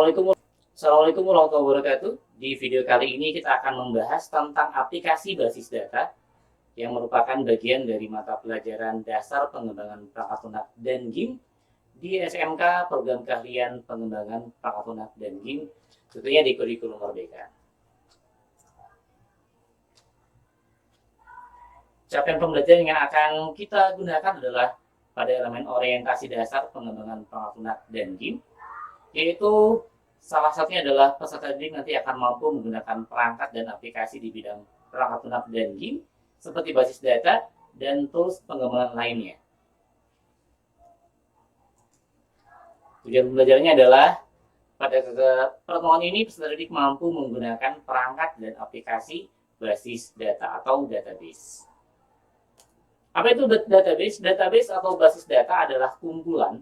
Assalamualaikum warahmatullahi wabarakatuh. Di video kali ini kita akan membahas tentang aplikasi basis data yang merupakan bagian dari mata pelajaran dasar pengembangan perangkat lunak dan game di SMK Program Keahlian Pengembangan Perangkat Lunak dan Game, tentunya di kurikulum Merdeka. Capaian pembelajaran yang akan kita gunakan adalah pada elemen orientasi dasar pengembangan perangkat lunak dan game, yaitu salah satunya adalah peserta didik nanti akan mampu menggunakan perangkat dan aplikasi di bidang perangkat lunak dan game seperti basis data dan tools pengembangan lainnya. Tujuan pembelajarannya adalah pada pertemuan ini peserta didik mampu menggunakan perangkat dan aplikasi basis data atau database. Apa itu database? Database atau basis data adalah kumpulan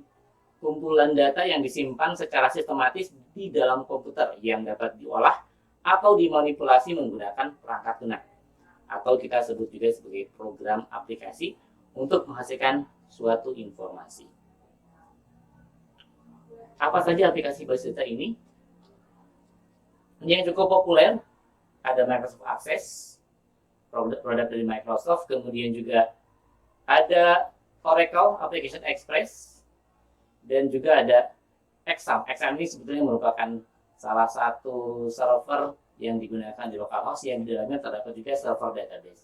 data yang disimpan secara sistematis di dalam komputer yang dapat diolah atau dimanipulasi menggunakan perangkat lunak, atau kita sebut juga sebagai program aplikasi untuk menghasilkan suatu informasi. Apa saja aplikasi basis data ini? Yang cukup populer ada Microsoft Access, produk dari Microsoft, kemudian juga ada Oracle Application Express, dan juga ada Exam. Exam ini sebetulnya merupakan salah satu server yang digunakan di localhost yang di dalamnya terdapat juga server database.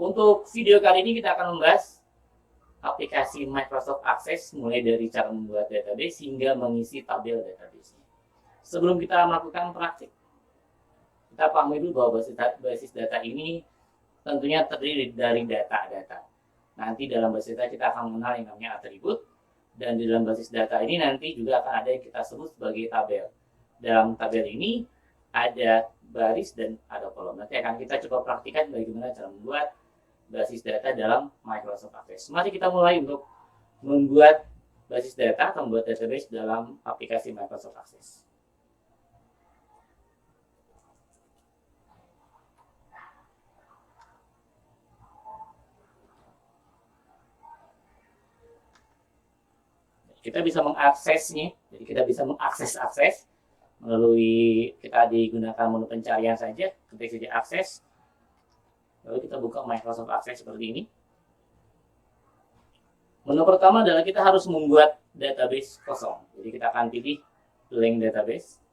Untuk video kali ini kita akan membahas aplikasi Microsoft Access mulai dari cara membuat database hingga mengisi tabel database. Sebelum kita melakukan praktik, kita pahami dulu bahwa basis data ini tentunya terdiri dari data-data. Nanti dalam basis data kita akan mengenal yang namanya atribut, dan di dalam basis data ini nanti juga akan ada yang kita sebut sebagai tabel. Dalam tabel ini ada baris dan ada kolom. Nanti akan kita coba praktikkan bagaimana cara membuat basis data dalam Microsoft Access. Mari kita mulai untuk membuat basis data atau membuat database dalam aplikasi Microsoft Access. Kita bisa mengaksesnya, jadi kita bisa mengakses melalui kita digunakan menu pencarian saja, ketik saja akses, lalu kita buka Microsoft Access seperti ini. Menu pertama adalah kita harus membuat database kosong, jadi kita akan pilih blank database.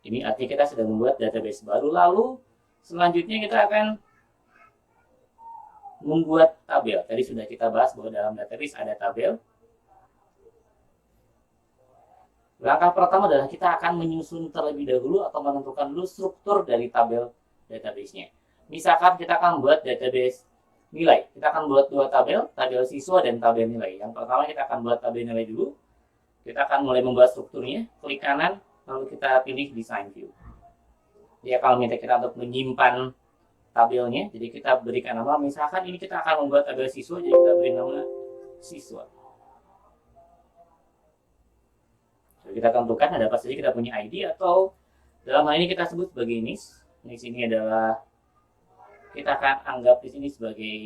Ini artinya kita sudah membuat database baru, lalu selanjutnya kita akan membuat tabel. Tadi sudah kita bahas bahwa dalam database ada tabel. Langkah pertama adalah kita akan menyusun terlebih dahulu atau menentukan dulu struktur dari tabel database-nya. Misalkan kita akan membuat database nilai. Kita akan buat dua tabel siswa dan tabel nilai. Yang pertama kita akan buat tabel nilai dulu. Kita akan mulai membuat strukturnya. Klik kanan, lalu kita pilih design view. Dia akan meminta kita untuk menyimpan tabelnya, jadi kita berikan nama, misalkan ini kita akan membuat tabel siswa, jadi kita beri nama siswa. Jadi kita tentukan ada apa saja, kita punya ID atau dalam hal ini kita sebut sebagai NIS. NIS ini adalah kita akan anggap di sini sebagai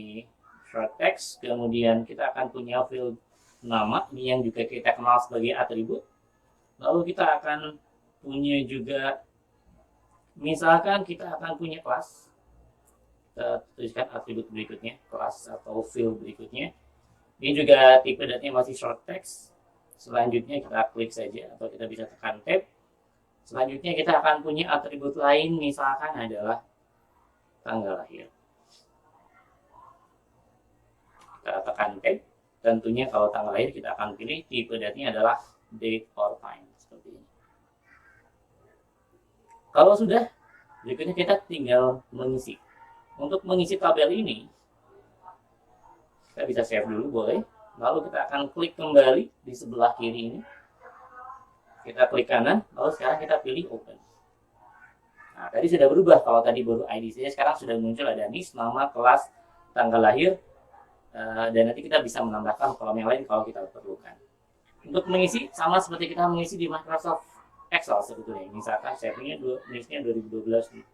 short text, kemudian kita akan punya field nama ini yang juga kita kenal sebagai atribut. Lalu kita akan punya juga, misalkan kita akan punya kelas. Kita tuliskan atribut berikutnya, kelas atau field berikutnya. Ini juga tipe datanya masih short text. Selanjutnya kita klik saja atau kita bisa tekan tab. Selanjutnya kita akan punya atribut lain, misalkan adalah tanggal lahir. Kita tekan tab. Tentunya kalau tanggal lahir kita akan pilih tipe datanya adalah date or time seperti ini. Kalau sudah, berikutnya kita tinggal mengisi. Untuk mengisi tabel ini, kita bisa save dulu boleh. Lalu kita akan klik kembali di sebelah kiri ini. Kita klik kanan, lalu sekarang kita pilih open. Nah, tadi sudah berubah. Kalau tadi baru ID saja, sekarang sudah muncul ada NIS, nama, kelas, tanggal lahir, dan nanti kita bisa menambahkan kolom yang lain kalau kita perlukan. Untuk mengisi, sama seperti kita mengisi di Microsoft Excel sebetulnya. Misalkan save-nya NIS-nya 2022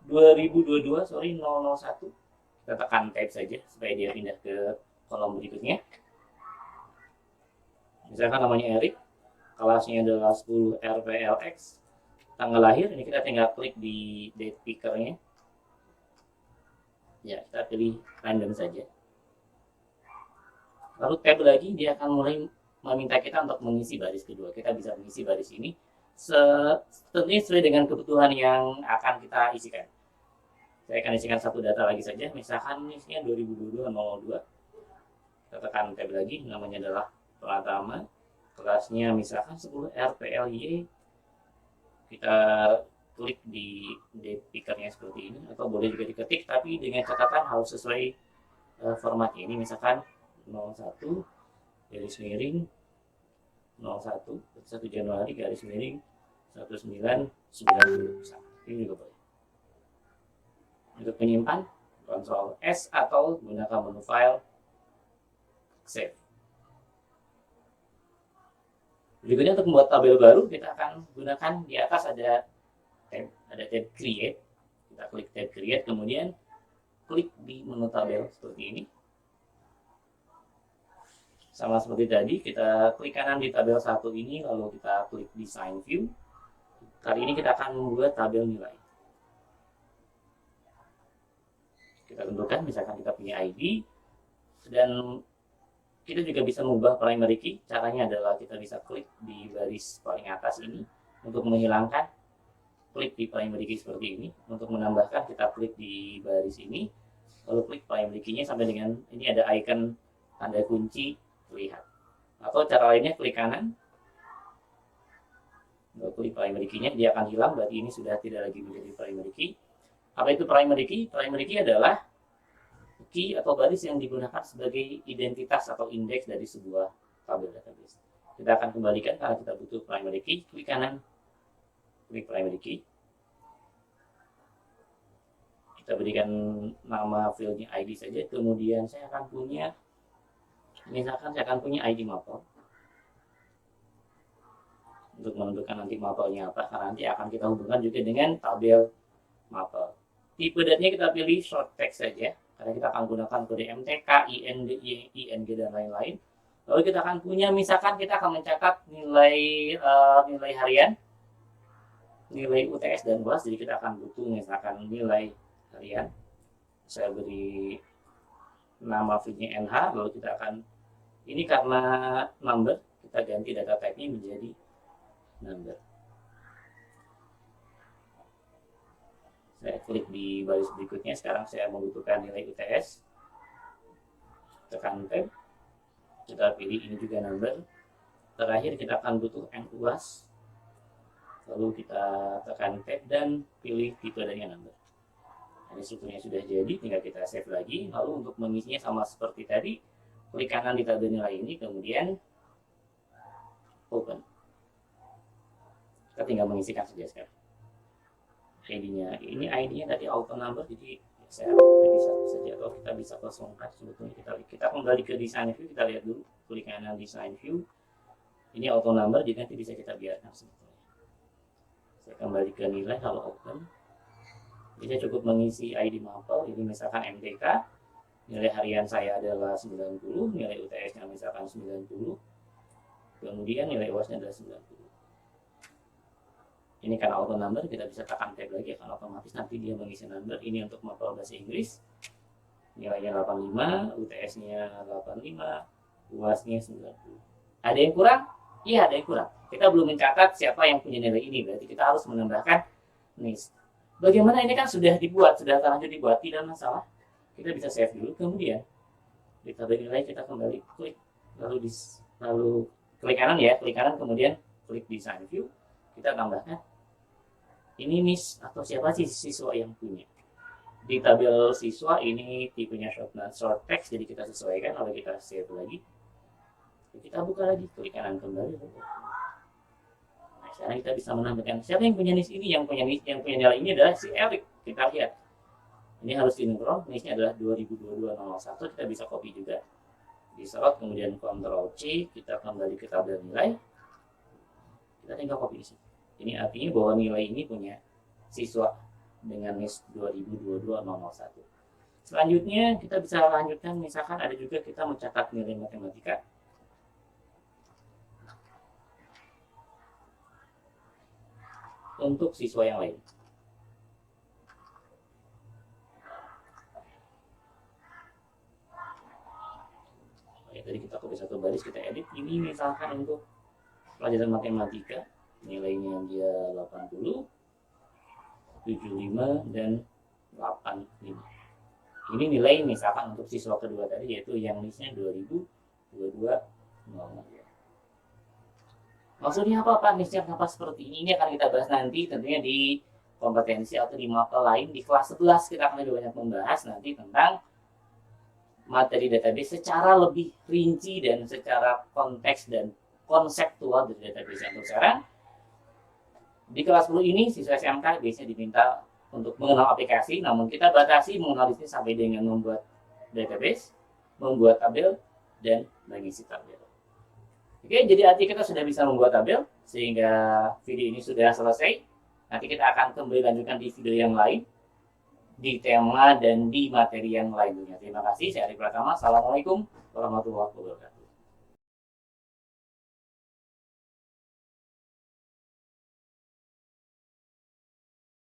001. Kita tekan tab saja supaya dia pindah ke kolom berikutnya. Misalkan namanya Erik, kelasnya adalah 10 RPLX, tanggal lahir, ini kita tinggal klik di date pickernya. Ya, kita pilih random saja. Lalu tab lagi, dia akan mulai meminta kita untuk mengisi baris kedua. Kita bisa mengisi baris ini tentunya sesuai dengan kebutuhan yang akan kita isikan. Saya akan isikan satu data lagi saja, misalkan isinya 2022-02. Kita tekan tab lagi, namanya adalah Pratama, kelasnya misalkan 10 RPLY. Kita klik di date pickernya seperti ini, atau boleh juga diketik, tapi dengan catatan harus sesuai formatnya. Ini misalkan 01 garis miring 01 1 Januari garis miring 1990. Ini juga boleh. Untuk menyimpan, Ctrl S atau gunakan menu file, save. Berikutnya untuk membuat tabel baru, kita akan gunakan di atas ada tab create. Kita klik tab create, kemudian klik di menu tabel seperti ini. Sama seperti tadi, kita klik kanan di tabel 1 ini, lalu kita klik design view. Kali ini kita akan membuat tabel nilai. Kita tentukan, misalkan kita punya ID, dan kita juga bisa mengubah primary key. Caranya adalah kita bisa klik di baris paling atas ini untuk menghilangkan, klik di primary key seperti ini. Untuk menambahkan, kita klik di baris ini, lalu klik primary key-nya sampai dengan ini ada icon tanda kunci terlihat. Atau cara lainnya, klik kanan, lalu klik primary key-nya, dia akan hilang, berarti ini sudah tidak lagi menjadi primary key. Apa itu primary key? Primary key adalah key atau baris yang digunakan sebagai identitas atau indeks dari sebuah tabel database. Kita akan kembalikan karena kita butuh primary key. Klik kanan, klik primary key. Kita berikan nama fieldnya ID saja. Kemudian saya akan punya, misalkan saya akan punya ID mapel. Untuk menentukan nanti mapelnya apa, karena nanti akan kita hubungkan juga dengan tabel mapel. Tipe datanya kita pilih short text saja, karena kita akan gunakan kode MTK, IND, ING, dan lain-lain. Lalu kita akan punya, misalkan kita akan mencatat nilai harian, nilai UTS dan UAS, jadi kita akan butuh misalkan nilai harian. Saya beri nama fieldnya NH, lalu kita akan, ini karena number, kita ganti data type-nya menjadi number. Saya klik di baris berikutnya, sekarang saya membutuhkan nilai UTS. Tekan tab, kita pilih ini juga number. Terakhir kita akan butuh UAS. Lalu kita tekan tab dan pilih tipe dari number. Ini strukturnya sudah jadi, tinggal kita save lagi. Lalu untuk mengisinya sama seperti tadi, klik kanan di tabel nilai ini, kemudian open. Kita tinggal mengisikan saja sekarang. ID-nya, ini ID-nya tadi auto number, jadi saya pilih satu saja, atau kita bisa kosongkan. Sebetulnya kita kembali ke design view, kita lihat dulu, klik kanan design view, ini auto number, jadi nanti bisa kita biarkan sebetulnya. Saya kembali ke nilai, kalau open, jadi cukup mengisi ID mapel. Ini misalkan MTK, nilai harian saya adalah 90, nilai UTS-nya misalkan 90, kemudian nilai UAS-nya adalah 90. Ini kan auto number, kita bisa tekan tab lagi, akan otomatis nanti dia mengisi number. Ini untuk mapel bahasa Inggris, nilainya 85, UTS-nya 85, UAS-nya 90. Ada yang kurang? Iya, ada yang kurang. Kita belum mencatat siapa yang punya nilai ini, berarti kita harus menambahkan NIS. Bagaimana ini kan sudah dibuat, sudah terlanjur dibuat, tidak masalah. Kita bisa save dulu, kemudian di tabel nilai kita kembali klik, lalu klik kanan ya, klik kanan, kemudian klik design view, kita tambahkan ini NIS atau siapa sih siswa yang punya. Di tabel siswa ini tipenya short text, jadi kita sesuaikan. Lalu kita save lagi, kita buka lagi, klik kanan kembali. Nah, sekarang kita bisa menambahkan siapa yang punya NIS ini. Yang punya nilai ini adalah si Eric. Kita lihat, ini harus dinetrol, NIS-nya adalah 2022-01. Kita bisa copy juga, diserot, kemudian Ctrl C, kita kembali ke tabel nilai, kita tinggal copy di sini. Ini artinya bahwa nilai ini punya siswa dengan NIS 2022-01. Selanjutnya kita bisa lanjutkan, misalkan ada juga kita mencatat nilai matematika. untuk siswa yang lain. Oke, tadi kita copy satu baris, kita edit. Ini misalkan untuk pelajaran matematika, nilainya dia 80, 75, dan 85. Ini nilai misalkan untuk siswa kedua tadi, yaitu yang listnya 2022. Maksudnya apa Pak? Nisnya kenapa seperti ini? Ini akan kita bahas nanti tentunya di kompetensi atau di mapel lain. Di kelas 11 kita akan lebih banyak membahas nanti tentang materi database secara lebih rinci dan secara konteks dan konseptual dari database. Untuk sekarang di kelas 10 ini siswa SMK biasanya diminta untuk mengenal aplikasi, namun kita batasi mengenal di sini sampai dengan membuat database, membuat tabel, dan mengisi tabel. Oke, jadi artinya kita sudah bisa membuat tabel sehingga video ini sudah selesai. Nanti kita akan kembali lanjutkan di video yang lain, di tema dan di materi yang lainnya. Terima kasih, saya Ari Pratama. Assalamualaikum warahmatullahi wabarakatuh.